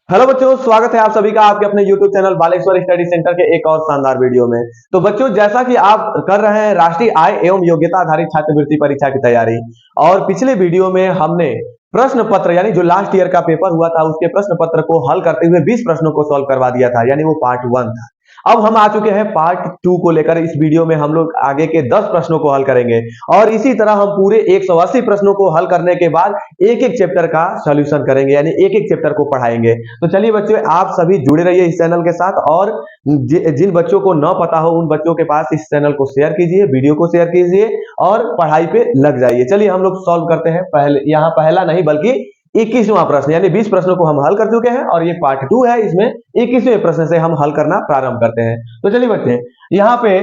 Hello बच्चों, स्वागत है आप सभी का आपके अपने YouTube channel Baleshwar study centre के एक और शानदार वीडियो में। तो बच्चों, जैसा कि आप कर रहे हैं राष्ट्रीय आय एवं योग्यता आधारित छात्रवृत्ति परीक्षा की तैयारी, और पिछले वीडियो में हमने प्रश्न पत्र यानी जो लास्ट ईयर का पेपर हुआ था उसके प्रश्न पत्र को हल करते हुए 20 प्रश्नों को सॉल्व करवा दिया था, यानी वो पार्ट 1 था। अब हम आ चुके हैं पार्ट 2 को लेकर। इस वीडियो में हम लोग आगे के 10 प्रश्नों को हल करेंगे और इसी तरह हम पूरे 180 प्रश्नों को हल करने के बाद एक एक चैप्टर का सॉल्यूशन करेंगे, यानी एक एक चैप्टर को पढ़ाएंगे। तो चलिए बच्चों, आप सभी जुड़े रहिए इस चैनल के साथ, और जिन बच्चों को न पता हो उन बच्चों के पास इस चैनल को शेयर कीजिए, वीडियो को शेयर कीजिए और पढ़ाई पे लग जाइए। चलिए हम लोग सॉल्व करते हैं। पहले यहाँ पहला नहीं बल्कि 21वां प्रश्न, यानी 20 प्रश्नों को हम हल कर चुके हैं और ये पार्ट 2 है। इसमें 21वें प्रश्न से हम हल करना प्रारंभ करते हैं। तो चलिए बच्चे, यहाँ पे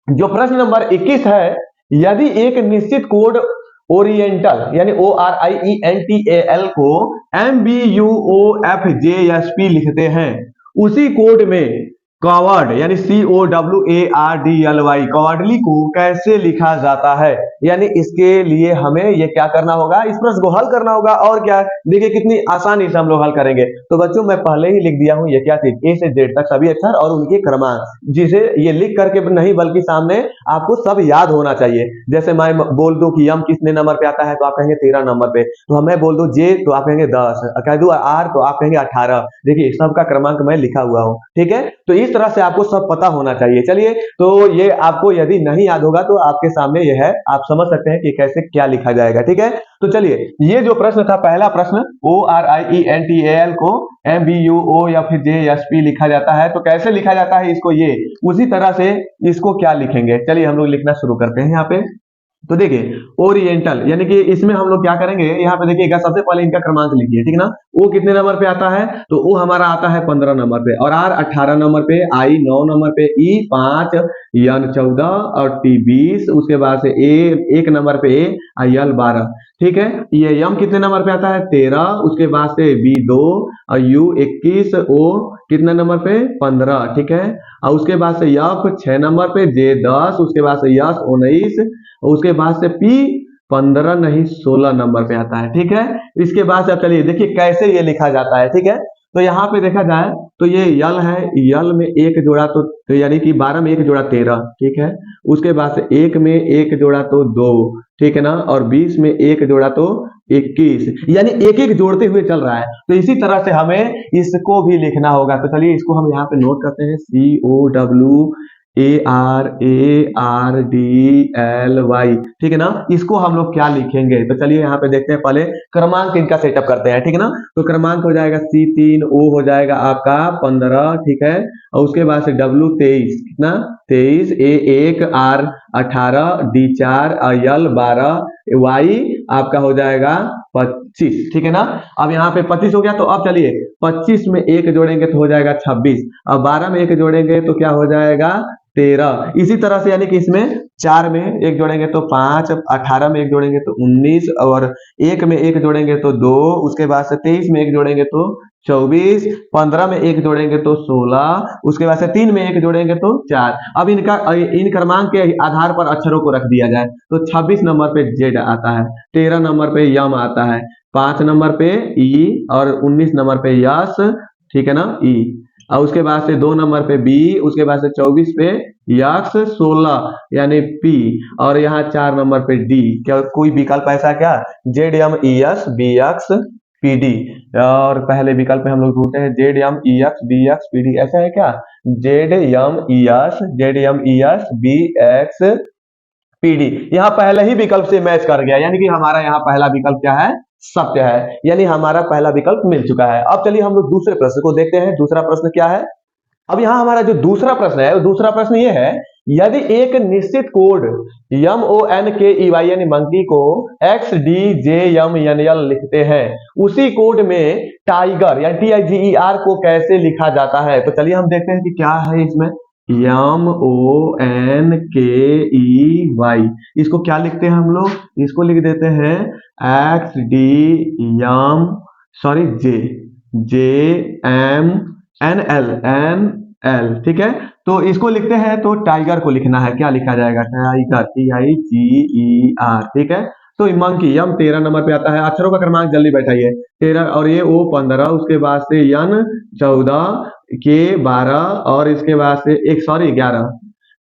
जो प्रश्न नंबर 21 है, यदि एक निश्चित कोड ओरिएंटल यानी ORIENTAL को MBUOFJSP लिखते हैं, उसी कोड में कॉवर्ड यानी COWARDLY कॉवर्डली को कैसे लिखा जाता है। यानी इसके लिए हमें ये क्या करना होगा, इस प्रश्न को हल करना होगा। और क्या, देखिए कितनी आसानी से हम लोग हल करेंगे। तो बच्चों, मैं पहले ही लिख दिया हूं ये क्या चीज, A से Z तक सभी अक्षर और उनके क्रमांक, जिसे ये लिख करके नहीं बल्कि सामने आपको सब याद होना चाहिए। जैसे मैं बोल दूं कि यम कितने नंबर पे आता है तो आप कहेंगे 13 नंबर पे, तो मैं बोल दूं J तो आप कहेंगे 10, कह दूं R तो आप कहेंगे 18। देखिए सबका क्रमांक मैं लिखा हुआ हूं, ठीक है। तो इस तरह से आपको सब पता होना चाहिए। चलिए, तो ये आपको यदि नहीं याद होगा तो आपके सामने ये है, आप समझ सकते हैं कि कैसे क्या लिखा जाएगा, ठीक है। तो चलिए, ये जो प्रश्न था पहला प्रश्न, ORIENTAL को MBUO या फिर JSP लिखा जाता है, तो कैसे लिखा जाता है इसको, ये उसी तरह से इसको क्या लिखेंगे। चलिए हम लोग लिखना शुरू करते हैं यहाँ पे। तो देखिए ओरिएंटल यानी कि इसमें हम लोग क्या करेंगे, यहाँ पे देखिएगा सबसे पहले इनका क्रमांक लिखिए, ठीक ना। ओ कितने नंबर पे आता है, तो ओ हमारा आता है 15 नंबर पे, और आर 18 नंबर पे, आई 9 नंबर पे, ई 5, यन 14 और टी 20, उसके बाद से ए 1 नंबर पे ए, आई एल 12, ठीक है। ये यम कितने नंबर पे आता है 13, उसके बाद से बी 2 और यू 21, ओ कितने नंबर पे 15, ठीक है। और उसके बाद से यफ 6 नंबर पे, जे 10, उसके बाद से यस 19, उसके बाद से पी 15 नहीं 16 नंबर पे आता है, ठीक है। इसके बाद से अब चलिए देखिए कैसे ये लिखा जाता है, ठीक है। तो यहाँ पे देखा जाए तो ये यल है, यल में एक जोड़ा तो यानी कि 12 में एक जोड़ा 13, ठीक है। उसके बाद से एक में एक जोड़ा तो 2, ठीक है ना, और 20 में एक जोड़ा तो 21, यानी एक एक जोड़ते हुए चल रहा है। तो इसी तरह से हमें इसको भी लिखना होगा। तो चलिए इसको हम यहाँ पे नोट करते हैं, COWARDLY, ठीक है ना। इसको हम लोग क्या लिखेंगे, तो चलिए यहाँ पे देखते हैं। पहले क्रमांक इनका सेटअप करते हैं, ठीक है ना। तो क्रमांक हो जाएगा C3, O हो जाएगा आपका 15, ठीक है। और उसके बाद से W 23, कितना 23, A 1, R 18, D 4, L 12, Y आपका हो जाएगा 25, ठीक है ना। अब यहाँ पे 25 हो गया, तो अब चलिए 25 में एक जोड़ेंगे तो हो जाएगा 26, अब 12 में एक जोड़ेंगे तो क्या हो जाएगा 13। इसी तरह से यानी कि इसमें 4 में एक जोड़ेंगे तो 5, 18 में एक जोड़ेंगे तो 19, और 1 में एक जोड़ेंगे तो 2, उसके बाद से 23 में एक जोड़ेंगे तो 24, 15 में एक जोड़ेंगे तो 16, उसके बाद से 3 में एक जोड़ेंगे तो 4। अब इन क्रमांक के आधार पर अक्षरों को रख दिया जाए तो 26 नंबर पे जेड आता है, 13 नंबर पे यम आता है, 5 नंबर पे ई और 19 नंबर पे यस, ठीक है ना, ई। और उसके बाद से 2 नंबर पे बी, उसके बाद से 24 पे यक्स, 16 यानी पी, और यहाँ 4 नंबर पे डी। क्या कोई विकल्प ऐसा क्या, Z M E S B X P D, और पहले विकल्प में हम लोग ढूंढते हैं Z M E X B X P D, ऐसा है क्या, Z M E S B X PD. यहाँ पहले ही विकल्प से मैच कर गया, यानी कि हमारा यहाँ पहला विकल्प क्या है, सत्य है, यानी हमारा पहला विकल्प मिल चुका है। अब चलिए हम लोग दूसरे प्रश्न को देखते हैं। दूसरा प्रश्न क्या है, अब यहाँ हमारा जो दूसरा प्रश्न है, दूसरा प्रश्न ये है, यदि एक निश्चित कोड MONKEY यानी मंकी को XDJMNL लिखते हैं, उसी कोड में टाइगर यानी TIGER को कैसे लिखा जाता है। तो चलिए हम देखते हैं कि क्या है इसमें, MONKEY, इसको क्या लिखते हैं हम लोग, इसको लिख देते हैं JMNL, ठीक है। तो इसको लिखते हैं तो टाइगर को लिखना है, क्या लिखा जाएगा, टाइगर TIGER, ठीक है। तो मंकी यम 13 नंबर पे आता है। अक्षरों का क्रमांक जल्दी बैठाइए 13 और ये ओ 15, उसके बाद से यन 14, के 12 और इसके बाद से एक सॉरी 11,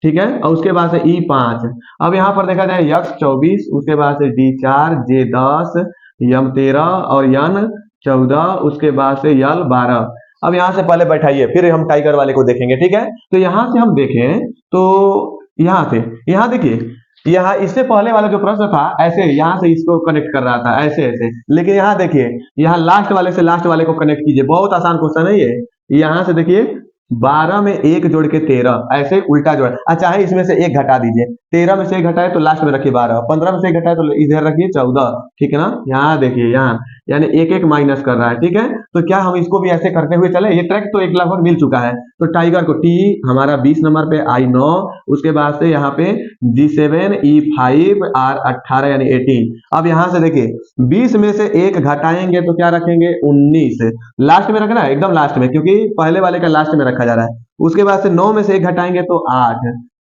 ठीक है, और उसके बाद से ई 5। अब यहाँ पर देखा जाए यक्स 24, उसके बाद से डी 4, जे 10, यम 13 और यन 14, उसके बाद से यल 12। अब यहाँ से पहले बैठाइए फिर हम टाइगर वाले को देखेंगे, ठीक है। तो यहाँ से हम देखें तो यहाँ से यहाँ देखिए, यहाँ इससे पहले वाला जो प्रश्न था ऐसे यहाँ से इसको कनेक्ट कर रहा था ऐसे ऐसे, लेकिन यहाँ देखिए यहाँ लास्ट वाले से लास्ट वाले को कनेक्ट कीजिए, बहुत आसान क्वेश्चन है ये। यहाँ से देखिए 12 में 1 जोड़ के 13 ऐसे उल्टा जोड़, अच्छा है इसमें से एक घटा दीजिए, 13 में से एक घटाए तो लास्ट में रखिए 12, 15 में से एक घटाए तो इधर रखिए 14, ठीक है ना। यहाँ देखिए यहाँ यानी एक एक माइनस कर रहा है, ठीक है। तो क्या हम इसको भी ऐसे करते हुए चले, ये ट्रैक तो एक लगभग मिल चुका है। तो टाइगर को टी हमारा 20 नंबर पे, आई 9, उसके बाद से यहाँ पे G7, E5, R 18 यानी 18। अब यहाँ से देखिए 20 में से एक घटाएंगे तो क्या रखेंगे 19, लास्ट में रखना है एकदम लास्ट में, क्योंकि पहले वाले का लास्ट में रखा जा रहा है। उसके बाद से 9 में से एक घटाएंगे तो 8,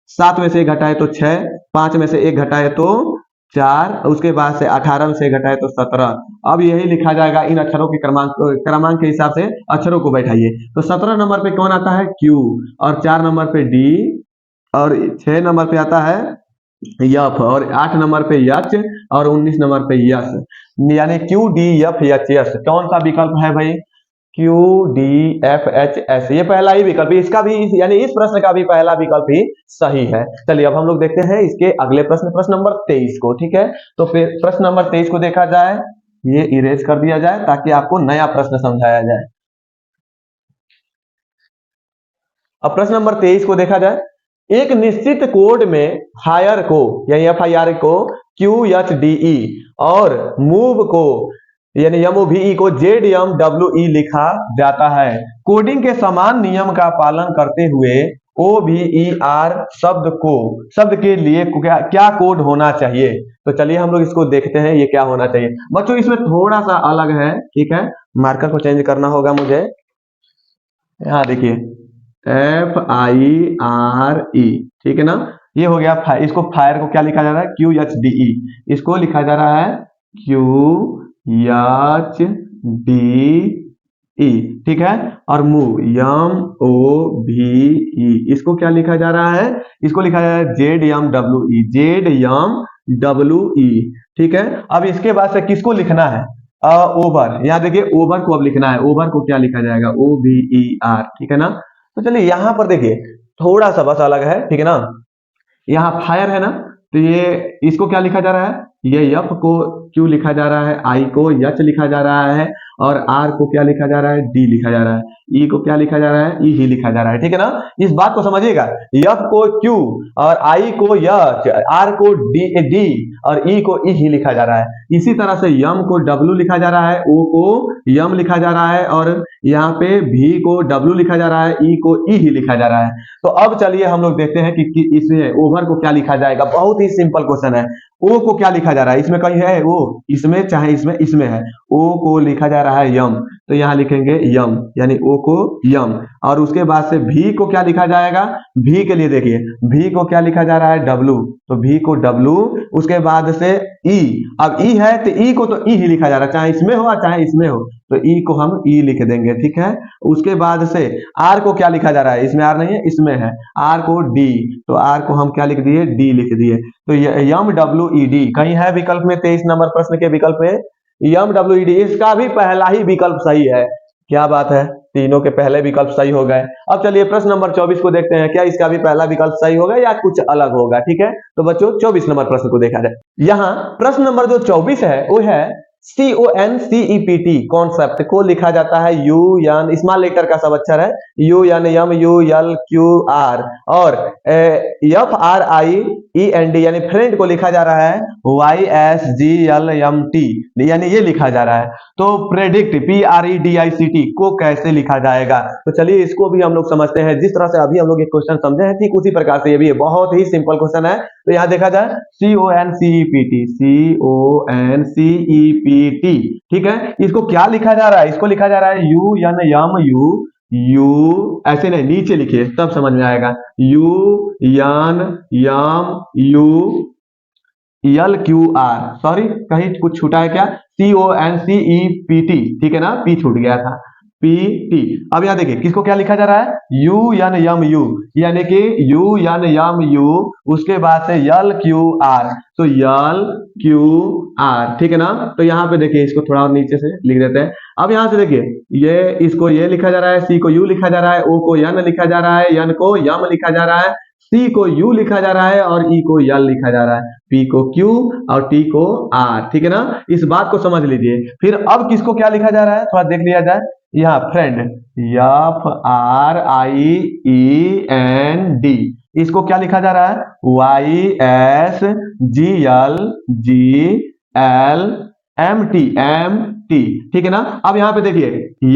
7 में से एक घटाए तो 6, 5 में से एक घटाए तो 4, उसके बाद से 18 में से एक घटाए तो 17। अब यही लिखा जाएगा इन अक्षरों के क्रमांक के हिसाब से अक्षरों को बैठाइए। तो 17 नंबर पे कौन आता है Q, और 4 नंबर पे D, और 6 नंबर पे आता है यफ, और 8 नंबर पे यच, और 19 नंबर पे यस, यानी Q D F H S. कौन सा विकल्प है भाई, Q D F H S, ये पहला ही विकल्प, इसका भी यानी इस प्रश्न का भी पहला विकल्प ही सही है। चलिए अब हम लोग देखते हैं इसके अगले प्रश्न, प्रश्न नंबर 23 को, ठीक है। तो फिर प्रश्न नंबर 23 को देखा जाए, ये इरेज कर दिया जाए ताकि आपको नया प्रश्न समझाया जाए। अब प्रश्न नंबर 23 को देखा जाए, एक निश्चित कोड में फायर को यानी FIR को QHDE और मूव को यानी MOVE को ZMWE लिखा जाता है। कोडिंग के समान नियम का पालन करते हुए OVER शब्द के लिए क्या कोड होना चाहिए। तो चलिए हम लोग इसको देखते हैं ये क्या होना चाहिए। बच्चों इसमें थोड़ा सा अलग है, ठीक है, मार्कर को चेंज करना होगा मुझे। यहाँ देखिए FIRE, ठीक है ना, ये हो गया फायर। इसको फायर को क्या लिखा जा रहा है QHDE, इसको लिखा जा रहा है QHDE, ठीक है। और मूव MOVE, इसको क्या लिखा जा रहा है, इसको लिखा जा रहा है ZMWE, ठीक है। अब इसके बाद से किसको लिखना है ओवर, यहाँ देखिए ओवर को अब लिखना है, ओवर को क्या लिखा जाएगा OVER, ठीक है ना। तो चलिए यहाँ पर देखिए थोड़ा सा बस अलग है, ठीक है ना। यहाँ फायर है ना, तो ये इसको क्या लिखा जा रहा है, ये एफ को क्यू लिखा जा रहा है, आई को एच लिखा जा रहा है, और आर को क्या लिखा जा रहा है डी लिखा जा रहा है, ई को क्या लिखा जा रहा है ई ही लिखा जा रहा है, ठीक है ना। इस बात को समझिएगा, एफ को क्यू और आई को एच, आर को डी और ई को ई ही लिखा जा रहा है। इसी तरह से यम को डब्ल्यू लिखा जा रहा है, ओ को यम लिखा जा रहा है, और यहाँ पे भी को डब्ल्यू लिखा जा रहा है, ई को ई ही लिखा जा रहा है। तो अब चलिए हम लोग देखते हैं कि इसमें ओवर को क्या लिखा जाएगा। बहुत ही सिंपल क्वेश्चन है। ओ को क्या लिखा जा रहा है, इसमें कहीं है ओ, इसमें चाहे इसमें है। ओ को लिखा जा रहा है यम, तो यहाँ लिखेंगे यम यानी ओ को यम। और उसके बाद से भी को क्या लिखा जाएगा, भी के लिए देखिए भी को क्या लिखा जा रहा है डब्लू, तो भी को डब्लू। उसके बाद से ई, अब ई है तो ई को तो ई ही लिखा जा रहा है, चाहे इसमें हो चाहे इसमें हो, तो ई को हम ई लिख देंगे, ठीक है। उसके बाद से आर को क्या लिखा जा रहा है, इसमें आर नहीं है इसमें है, आर को डी, तो आर को हम क्या लिख दिए डी लिख दिए। तो यम डब्ल्यू ई डी कहीं है विकल्प में, 23 नंबर प्रश्न के विकल्प में यम डब्ल्यू ई डी, इसका भी पहला ही विकल्प सही है। क्या बात है, तीनों के पहले विकल्प सही हो गए। अब चलिए प्रश्न नंबर 24 को देखते हैं, क्या इसका भी पहला विकल्प सही होगा या कुछ अलग होगा, ठीक है। तो बच्चों 24 नंबर प्रश्न को देखा जाए। यहाँ प्रश्न नंबर जो 24 है वो है CONCEPT कॉन्सेप्ट को लिखा जाता है यू यान स्मॉल लेटर का सब अक्षर है यू यान यम यू यल क्यू आर, और FRIEND यानी फ्रेंड को लिखा जा रहा है YSGLMT यानी ये लिखा जा रहा है। तो प्रेडिक्ट PREDICT को कैसे लिखा जाएगा, तो चलिए इसको भी हम लोग समझते हैं। जिस तरह से अभी हम लोग एक क्वेश्चन समझे हैं ठीक उसी प्रकार से ये भी है, बहुत ही सिंपल क्वेश्चन है। तो यहाँ देखा जाए CONCEPT, ठीक है। इसको क्या लिखा जा रहा है, इसको लिखा जा रहा है यू यान यम यू ऐसे नहीं नीचे लिखिए तब समझ में आएगा, यू यान यम यू यल क्यू आर, सॉरी कहीं कुछ छूटा है क्या, CONCEPT, ठीक है ना, पी छूट गया था, PT। अब यहाँ देखिए किसको क्या लिखा जा रहा है, UNMU, यानी कि UNMU, उसके बाद से यल क्यू आर, तो यल क्यू आर, ठीक है ना। तो यहाँ पे देखिए इसको थोड़ा और नीचे से लिख देते हैं। अब यहाँ से देखिए ये इसको ये लिखा जा रहा है, C को U लिखा जा रहा है, O को N लिखा जा रहा है, N को यम लिखा जा रहा है, C को U लिखा जा रहा है और E को यल लिखा जा रहा है, P को Q और T को R, ठीक है ना। इस बात को समझ लीजिए। फिर अब किसको क्या लिखा जा रहा है, थोड़ा देख लिया जाए। यहाँ फ्रेंड FRIEND, इसको क्या लिखा जा रहा है, YSGLGLMT, ठीक है ना। अब यहाँ पे देखिए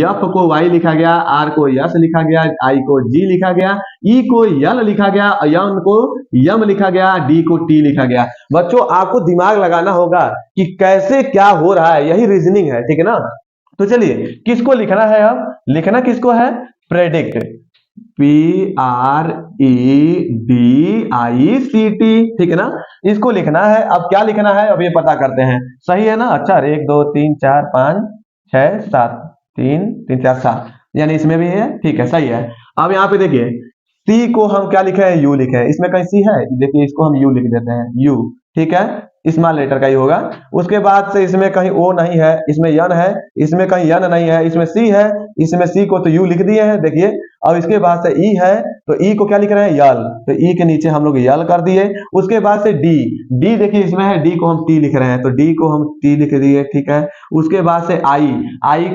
F को Y लिखा गया, R को S लिखा गया, I को G लिखा गया, E को L लिखा गया, M को यम लिखा गया, D को T लिखा गया। बच्चों आपको दिमाग लगाना होगा कि कैसे क्या हो रहा है, यही रीजनिंग है, ठीक है ना। तो चलिए किसको लिखना है, अब लिखना किसको है, प्रेडिक्ट, PREDICT, ठीक है ना, इसको लिखना है। अब क्या लिखना है, अब ये पता करते हैं, सही है ना। अच्छा 1 2 3 4 5 6 7, 3 3 4 7, यानी इसमें भी है, ठीक है, सही है। अब यहाँ पे देखिए C को हम क्या लिखे हैं, U लिखे हैं, इसमें कहीं C है, देखिए इसको हम U लिख देते हैं, U, ठीक है, स्मॉल लेटर का ही होगा। उसके बाद से इसमें कहीं O नहीं है, इसमें N है, इसमें कहीं N नहीं है, इसमें C है, इसमें C को तो U लिख दिए हैं, देखिए। और इसके बाद से E है, तो E को क्या लिख रहे हैं, यल, तो E के नीचे हम लोग यल कर दिए। उसके बाद से D, D देखिए इसमें है, D को हम T लिख रहे हैं, तो D को हम T लिख दिए, ठीक है। उसके बाद से I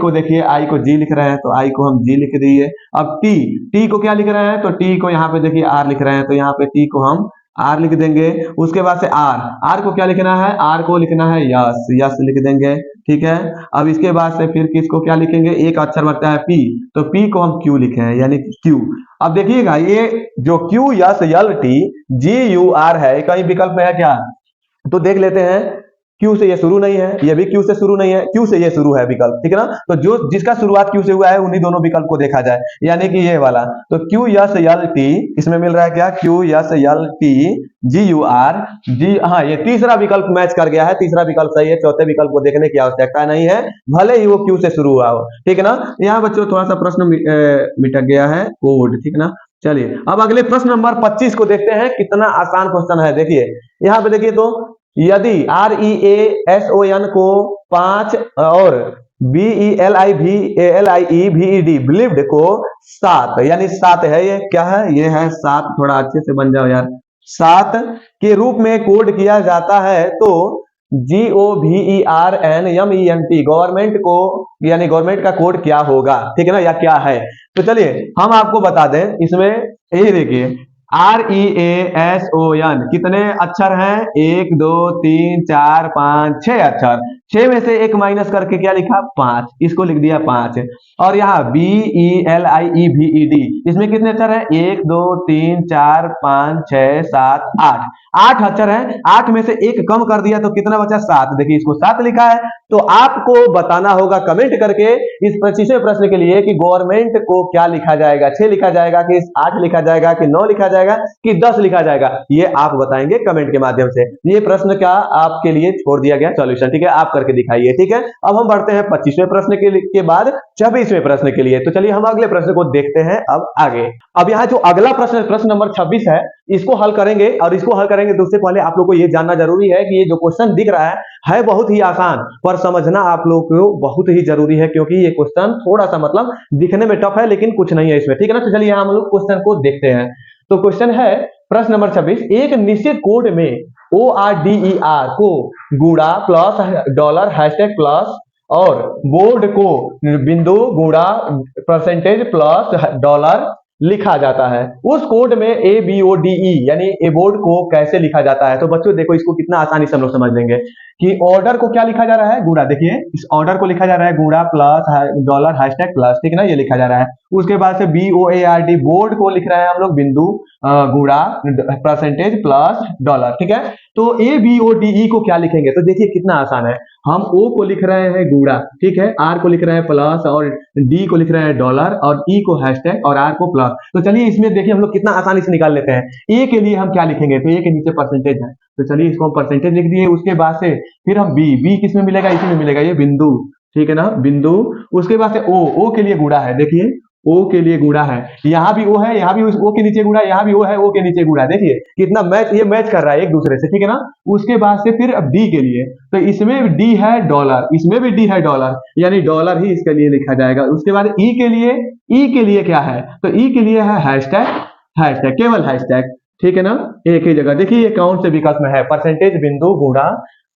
को देखिए, I को G लिख रहे हैं, तो I को हम G लिख दिए। अब T को क्या लिख रहे हैं, तो T को यहाँ पे देखिए R लिख रहे हैं, तो यहाँ पे T को हम R लिख देंगे। उसके बाद से R को क्या लिखना है, R को लिखना है यस लिख देंगे, ठीक है। अब इसके बाद से फिर किसको क्या लिखेंगे, एक अक्षर लगता है P, तो P को हम Q लिखे हैं, यानी Q। अब देखिएगा ये जो QSLTGUR है, कहीं विकल्प में है क्या, तो देख लेते हैं। Q से ये शुरू नहीं है, ये भी Q से शुरू नहीं है, Q से ये शुरू है विकल्प, ठीक है ना। तो जो जिसका शुरुआत Q से हुआ है उन्हीं दोनों विकल्प को देखा जाए, यानी कि ये वाला। तो QSLT इसमें मिल रहा है क्या, QSLTGUR, हाँ ये तीसरा विकल्प मैच कर गया है, तीसरा विकल्प सही है, चौथे विकल्प को देखने की आवश्यकता नहीं है, भले ही वो Q से शुरू हुआ हो, ठीक है ना। यहाँ बच्चों थोड़ा सा प्रश्न मिटक गया है, कोड, ठीक है ना। चलिए अब अगले प्रश्न नंबर 25 को देखते हैं, कितना आसान क्वेश्चन है। देखिए यहाँ पे देखिए, तो यदि REASON को 5 और BELIVALIEVED बिलीव्ड को 7, यानी 7 है, ये क्या है, ये है 7, थोड़ा अच्छे से बन जाओ यार, 7 के रूप में कोड किया जाता है, तो GOVERNMENT गवर्नमेंट को, यानी गवर्नमेंट का कोड क्या होगा, ठीक है ना, या क्या है। तो चलिए हम आपको बता दें, इसमें यही देखिए REASON कितने अक्षर हैं, 1 2 3 4 5 6 अक्षर, 6 में से एक माइनस करके क्या लिखा, 5, इसको लिख दिया 5। और यहाँ BELIEVED इसमें कितने अक्षर हैं, 1 2 3 4 5 6 7 8, 8 अक्षर हैं, 8 में से एक कम कर दिया तो कितना बचा, 7, देखिए इसको 7 लिखा है। तो आपको बताना होगा कमेंट करके इस 25वें प्रश्न के लिए कि गवर्नमेंट को क्या लिखा जाएगा, 6 लिखा जाएगा कि 8 लिखा जाएगा कि 9 लिखा जाएगा कि 10 लिखा जाएगा, ये आप बताएंगे कमेंट के माध्यम से। ये प्रश्न का आपके लिए छोड़ दिया गया सॉल्यूशन, ठीक है, आप करके दिखाइए, ठीक है। अब हम बढ़ते हैं 25वें प्रश्न के बाद 26वें प्रश्न के लिए। तो चलिए हम अगले प्रश्न को देखते हैं अब आगे। अब यहाँ जो अगला प्रश्न, प्रश्न नंबर 26 है, इसको हल करेंगे, और इसको हल करेंगे तो उससे पहले आप लोग को ये जानना जरूरी है कि ये जो क्वेश्चन दिख रहा है बहुत ही आसान, पर समझना आप लोग को बहुत ही जरूरी है, क्योंकि ये क्वेश्चन थोड़ा सा मतलब दिखने में टफ है, लेकिन कुछ नहीं है इसमें, ठीक है ना। तो चलिए हम लोग क्वेश्चन को देखते हैं। तो क्वेश्चन है प्रश्न नंबर 26, एक निश्चित कोड में ORDER को गुणा प्लस डॉलर हैशटैग प्लस और बोर्ड को बिंदु गुणा परसेंटेज प्लस डॉलर लिखा जाता है, उस कोड में ABODE यानी ए बोर्ड को कैसे लिखा जाता है। तो बच्चों देखो इसको कितना आसानी से हम लोग समझ लेंगे कि ऑर्डर को क्या लिखा जा रहा है, गुणा, देखिए इस ऑर्डर को लिखा जा रहा है गुणा प्लस डॉलर हैशटैग प्लस, ठीक है ना, ये लिखा जा रहा है। उसके बाद से BOARD बोर्ड को लिख रहे हैं हम लोग बिंदु गुणा परसेंटेज प्लस डॉलर, ठीक है। तो ABODE को क्या लिखेंगे, तो देखिए कितना आसान है, हम O को लिख रहे हैं गुणा, ठीक है, R को लिख रहे हैं प्लस और D को लिख रहे हैं डॉलर और E को हैशटैग और R को प्लस। तो चलिए इसमें देखिए हम लोग कितना आसानी से निकाल लेते हैं। A के लिए हम क्या लिखेंगे, तो A के नीचे परसेंटेज है, तो चलिए इसको हम परसेंटेज लिख दिए। उसके बाद से फिर हम बी किस में मिलेगा, इसी में मिलेगा, ये बिंदु, ठीक है ना, बिंदु। उसके बाद से ओ के लिए गुणा है, देखिए ओ के लिए गुणा है, यहाँ भी ओ है, यहाँ भी ओ के नीचे गुणा, यहाँ भी ओ है, ओ के नीचे गुणा, देखिए कितना मैच, ये मैच कर रहा है एक दूसरे से, ठीक है ना। उसके बाद से फिर अब डी के लिए, तो इसमें डी है डॉलर, इसमें भी डी है डॉलर, यानी डॉलर ही इसके लिए लिखा जाएगा। उसके बाद ई के लिए क्या है, तो ई के लिए है हैशटैग, हैशटैग केवल हैशटैग, ठीक है ना, एक ही जगह। देखिए ये कौन से विकल्प में है, परसेंटेज बिंदु गुणा,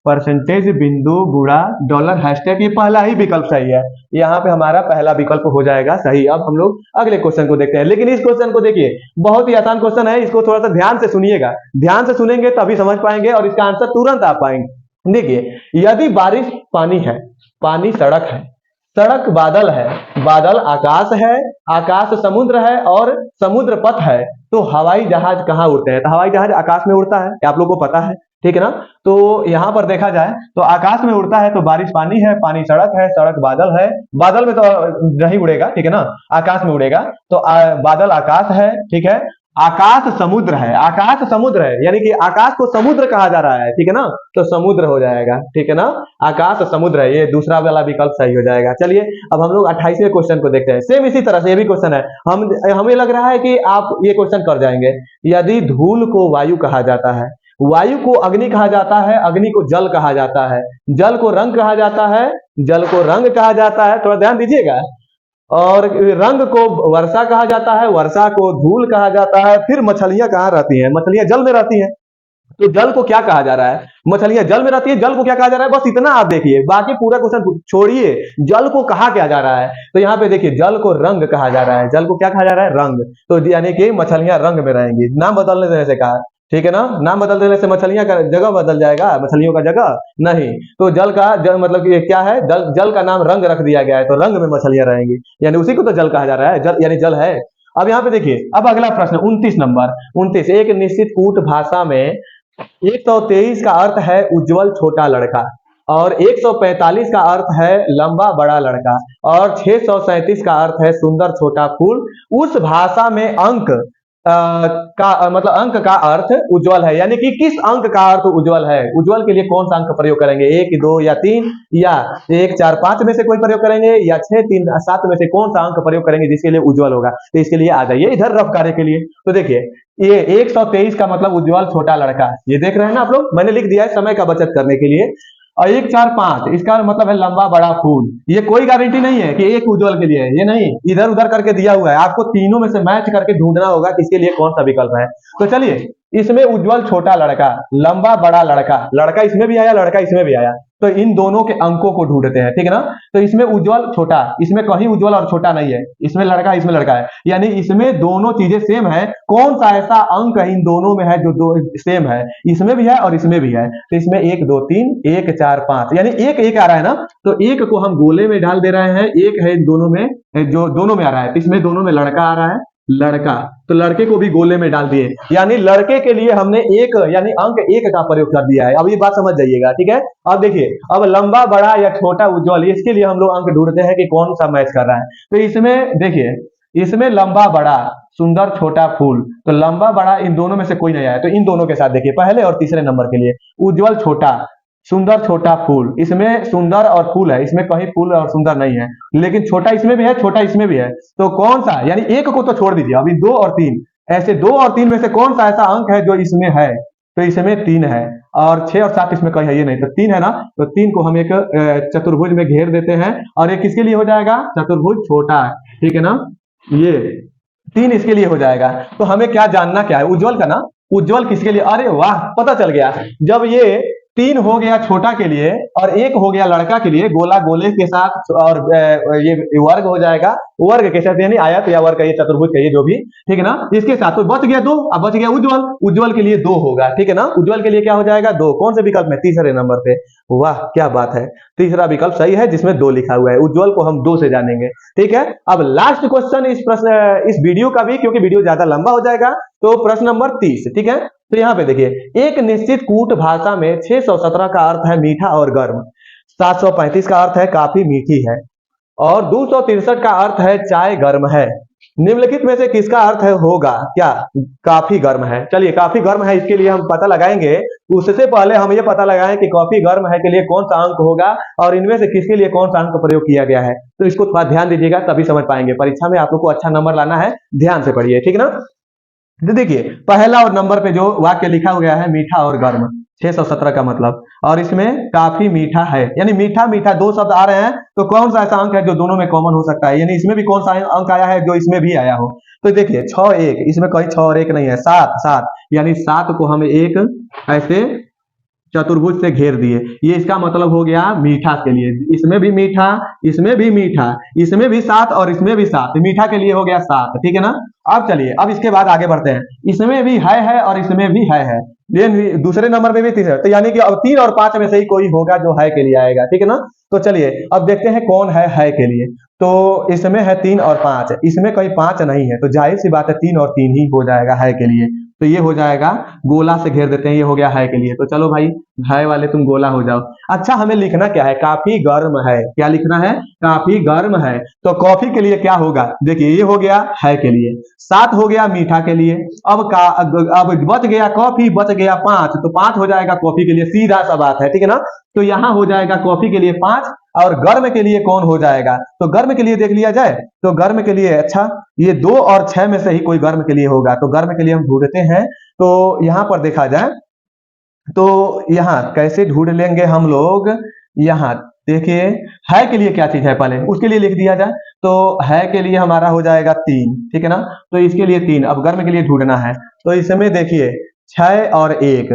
परसेंटेज बिंदु गुणा डॉलर हैशटैग, ये पहला ही विकल्प सही है, यहाँ पे हमारा पहला विकल्प हो जाएगा सही। अब हम लोग अगले क्वेश्चन को देखते हैं, लेकिन इस क्वेश्चन को देखिए बहुत ही आसान क्वेश्चन है, इसको थोड़ा सा ध्यान से सुनिएगा, ध्यान से सुनेंगे तभी समझ पाएंगे और इसका आंसर तुरंत आ पाएंगे। देखिए यदि बारिश पानी है, पानी सड़क है, सड़क बादल है, बादल आकाश है, आकाश समुद्र है और समुद्र पथ है, तो हवाई जहाज कहाँ उड़ते हैं, तो हवाई जहाज आकाश में उड़ता है, आप लोगों को पता है, ठीक है ना। तो यहाँ पर देखा जाए तो आकाश में उड़ता है, तो बारिश पानी है, पानी सड़क है, सड़क बादल है, बादल में तो नहीं उड़ेगा, ठीक है ना, आकाश में उड़ेगा, तो बादल आकाश है, ठीक है। आकाश समुद्र है, आकाश समुद्र है, यानी कि आकाश को समुद्र कहा जा रहा है, ठीक है ना, तो समुद्र हो जाएगा, ठीक है ना, आकाश समुद्र है, ये दूसरा वाला विकल्प सही हो जाएगा। चलिए अब हम लोग 28वें क्वेश्चन को देखते हैं, सेम इसी तरह से ये भी क्वेश्चन है, हमें लग रहा है कि आप ये क्वेश्चन कर जाएंगे। यदि धूल को वायु कहा जाता है, वायु को अग्नि कहा जाता है, अग्नि को जल कहा जाता है, जल को रंग कहा जाता है, जल को रंग कहा जाता है, थोड़ा ध्यान दीजिएगा, और रंग को वर्षा कहा जाता है, वर्षा को धूल कहा जाता है, फिर मछलियां कहाँ रहती हैं, मछलियां जल में रहती हैं, तो जल को क्या कहा जा रहा है, मछलियां जल में रहती है, जल को क्या कहा जा रहा है, बस इतना आप देखिए, बाकी पूरा क्वेश्चन छोड़िए, जल को कहा क्या जा रहा है, तो यहाँ पे देखिए जल को रंग कहा जा रहा है, जल को क्या कहा जा रहा है, रंग, तो यानी कि मछलियां रंग में रहेंगी, नाम बदलने देने से कहा, ठीक है ना, नाम बदल देने से मछलियां का जगह बदल जाएगा, मछलियों का जगह नहीं, तो जल का जल मतलब ये क्या है, जल का नाम रंग रख दिया गया है, तो रंग में मछलियां रहेंगी, यानी उसी को तो जल कहा जा रहा है, जल यानी जल है। अब यहाँ पे देखिए, अब अगला प्रश्न 29 नंबर, 29, एक निश्चित कूट भाषा में 123 का अर्थ है उज्जवल छोटा लड़का, और 145 का अर्थ है लंबा बड़ा लड़का, और 637 का अर्थ है सुंदर छोटा फूल। उस भाषा में अंक मतलब अंक का अर्थ उज्जवल है, यानी कि किस अंक का अर्थ उज्जवल है, उज्जवल के लिए कौन सा अंक प्रयोग करेंगे, 1, 2 या 3, या 1, 4, 5 में से कोई प्रयोग करेंगे, या 6, 3, 7 में से कौन सा अंक प्रयोग करेंगे जिसके लिए उज्जवल होगा, तो इसके लिए आ जाइए इधर रफ कार्य के लिए। तो देखिए ये 123 का मतलब उज्जवल छोटा लड़का, ये देख रहे हैं ना आप लोग, मैंने लिख दिया है समय का बचत करने के लिए। और 1, 4, 5 इसका मतलब है लंबा बड़ा फूल, ये कोई गारंटी नहीं है कि एक उज्जवल के लिए है, ये नहीं, इधर उधर करके दिया हुआ है, आपको तीनों में से मैच करके ढूंढना होगा किसके लिए कौन सा विकल्प है। तो चलिए इसमें उज्जवल छोटा लड़का, लंबा बड़ा लड़का, लड़का इसमें भी आया, लड़का इसमें भी आया, तो इन दोनों के अंकों को ढूंढते हैं, ठीक है ना। तो इसमें उज्जवल छोटा, इसमें कहीं उज्जवल और छोटा नहीं है, इसमें लड़का इसमें लड़का है, यानी इसमें दोनों चीजें सेम है, कौन सा ऐसा अंक इन दोनों में है जो दो सेम है, इसमें भी है और इसमें भी है, तो इसमें 1, 2, 3, 1, 4, 5, यानी एक एक आ रहा है ना, तो एक को हम गोले में डाल दे रहे हैं, एक है दोनों में, जो दोनों में आ रहा है, तो इसमें दोनों में लड़का आ रहा है, लड़का, तो लड़के को भी गोले में डाल दिए, यानी लड़के के लिए हमने एक यानी अंक 1 का प्रयोग कर दिया है। अब ये बात समझ जाइएगा, ठीक है। अब देखिए, अब लंबा बड़ा या छोटा उज्जवल, इसके लिए हम लोग अंक ढूंढते हैं कि कौन सा मैच कर रहा है, तो इसमें देखिए, इसमें लंबा बड़ा सुंदर छोटा फूल, तो लंबा बड़ा इन दोनों में से कोई नहीं आया, तो इन दोनों के साथ देखिए पहले और तीसरे नंबर के लिए उज्जवल छोटा सुंदर छोटा फूल, इसमें सुंदर और फूल है, इसमें कहीं फूल और सुंदर नहीं है, लेकिन छोटा इसमें भी है, छोटा इसमें भी है, तो कौन सा, यानी एक को तो छोड़ दीजिए, अभी 2 और 3, ऐसे 2 और 3 में से कौन सा ऐसा अंक है जो इसमें है, तो इसमें 3 है, और 6 और 7 इसमें कहीं है ये नहीं, तो 3 है ना, तो 3 को हम एक चतुर्भुज में घेर देते हैं, और ये किसके लिए हो जाएगा, चतुर्भुज छोटा, ठीक है ना, ये 3 इसके लिए हो जाएगा। तो हमें क्या जानना क्या है, उज्जवल का ना, उज्जवल किसके लिए, अरे वाह पता चल गया, जब ये 3 हो गया छोटा के लिए और 1 हो गया लड़का के लिए, गोला गोले के साथ, और ये वर्ग हो जाएगा, वर्ग के साथ यानी आयत या वर्ग, ये चतुर्भुज कहिए जो भी, ठीक है ना, इसके साथ तो बच गया 2, अब बच गया उज्जवल, उज्जवल के लिए 2 होगा, ठीक है ना, उज्जवल के लिए क्या हो जाएगा 2, कौन से विकल्प में, तीसरे नंबर पे, वाह क्या बात है, तीसरा विकल्प सही है जिसमें 2 लिखा हुआ है, उज्जवल को हम 2 से जानेंगे, ठीक है। अब लास्ट क्वेश्चन इस वीडियो का भी, क्योंकि वीडियो ज्यादा लंबा हो जाएगा, तो प्रश्न नंबर 30, ठीक है। तो यहाँ पे देखिए, एक निश्चित कूट भाषा में 617 का अर्थ है मीठा और गर्म, 735 का अर्थ है काफी मीठी है, और 263 का अर्थ है चाय गर्म है। निम्नलिखित में से किसका अर्थ है होगा क्या? काफी गर्म है। चलिए काफी गर्म है इसके लिए हम पता लगाएंगे। उससे पहले हम ये पता लगाएं कि कॉफी गर्म है के लिए कौन सा अंक होगा और इनमें से किसके लिए कौन सा अंक प्रयोग किया गया है। तो इसको थोड़ा ध्यान दीजिएगा तभी समझ पाएंगे। परीक्षा में आप लोग को अच्छा नंबर लाना है, ध्यान से पढ़िए, ठीक ना। तो देखिए पहला और नंबर पे जो वाक्य लिखा गया है मीठा और गर्म, 617 का मतलब, और इसमें काफी मीठा है, यानी मीठा मीठा दो शब्द आ रहे हैं, तो कौन सा ऐसा अंक है जो दोनों में कॉमन हो सकता है, यानी इसमें भी कौन सा अंक आया है जो इसमें भी आया हो। तो देखिए 6 1, इसमें कहीं 6 और 1 नहीं है, 7 7, यानी 7 को हम एक ऐसे चतुर्भुज से घेर दिए। ये इसका मतलब हो गया मीठा के लिए, इसमें भी मीठा, इसमें भी मीठा, इसमें भी 7 और इसमें भी 7, मीठा के लिए हो गया 7, ठीक है ना। अब चलिए अब इसके बाद आगे बढ़ते हैं। इसमें भी है और इसमें भी है, दूसरे नंबर पे भी 3 है, तो यानी कि अब 3 और 5 में से ही कोई होगा जो है के लिए आएगा, ठीक है ना। तो चलिए अब देखते हैं कौन है के लिए। तो इसमें है 3 और 5, इसमें कोई 5 नहीं है, तो जाहिर सी बात है 3 और 3 ही हो जाएगा है के लिए। तो ये हो जाएगा, गोला से घेर देते हैं, ये हो गया है के लिए। तो चलो भाई है वाले तुम गोला हो जाओ। अच्छा हमें लिखना क्या है? काफी गर्म है। क्या लिखना है? काफी गर्म है। तो कॉफी के लिए क्या होगा? देखिए ये हो गया है के लिए, 7 हो गया मीठा के लिए। अब बच गया कॉफी, बच गया 5, तो 5 हो जाएगा कॉफी के लिए, सीधा सा बात है, ठीक है ना। तो यहां हो जाएगा कॉफी के लिए 5, और गर्म के लिए कौन हो जाएगा? तो गर्म के लिए देख लिया जाए, तो गर्म के लिए अच्छा ये 2 और 6 में से ही कोई गर्म के लिए होगा, तो गर्म के लिए हम ढूंढते हैं। तो यहां पर देखा जाए तो यहाँ कैसे ढूंढ लेंगे हम लोग? यहाँ देखिए है के लिए क्या चीज है, पहले उसके लिए लिख दिया जाए। तो है के लिए हमारा हो जाएगा 3, ठीक है ना। तो इसके लिए 3, अब गर्म के लिए ढूंढना है, तो इसमें देखिए 6 और 1,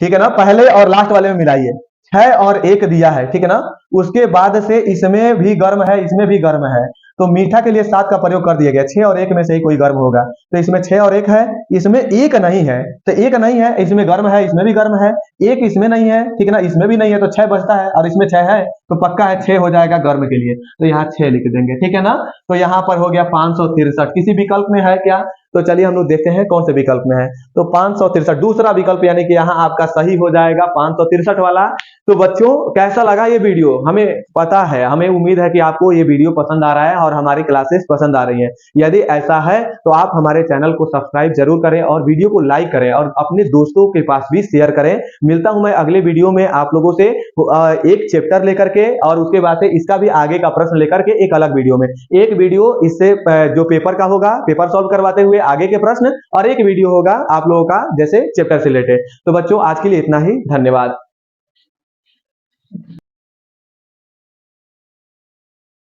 ठीक है ना, पहले और लास्ट वाले में मिलाइए, 6 और 1 दिया है, ठीक है ना। उसके बाद से इसमें भी गर्म है, इसमें भी गर्म है, तो मीठा के लिए 7 का प्रयोग कर दिया गया, 6 और 1 में से ही कोई गर्म होगा। तो इसमें 6 और 1 है, इसमें 1 नहीं है, तो 1 नहीं है, इसमें गर्म है, इसमें भी गर्म है, 1 इसमें नहीं है, ठीक है ना, इसमें भी नहीं है, तो 6 बचता है, और इसमें 6 है, तो पक्का है 6 हो जाएगा गर्म के लिए, तो यहाँ 6 लिख देंगे, ठीक है ना। तो यहाँ पर हो गया 563। किसी विकल्प में है क्या? तो चलिए हम लोग देखते हैं कौन से विकल्प में है। तो 563 दूसरा विकल्प, यानी कि यहाँ आपका सही हो जाएगा 563 वाला। तो बच्चों कैसा लगा ये वीडियो? हमें पता है, हमें उम्मीद है कि आपको ये वीडियो पसंद आ रहा है और हमारी क्लासेस पसंद आ रही हैं। यदि ऐसा है तो आप हमारे चैनल को सब्सक्राइब जरूर करें और वीडियो को लाइक करें और अपने दोस्तों के पास भी शेयर करें। मिलता हूं मैं अगले वीडियो में आप लोगों से एक चैप्टर लेकर के, और उसके बाद से इसका भी आगे का प्रश्न लेकर के एक अलग वीडियो में। एक वीडियो इससे जो पेपर का होगा, पेपर सॉल्व करवाते हुए आगे के प्रश्न, और एक वीडियो होगा आप लोगों का जैसे चैप्टर से रिलेटेड। तो बच्चों आज के लिए इतना ही, धन्यवाद।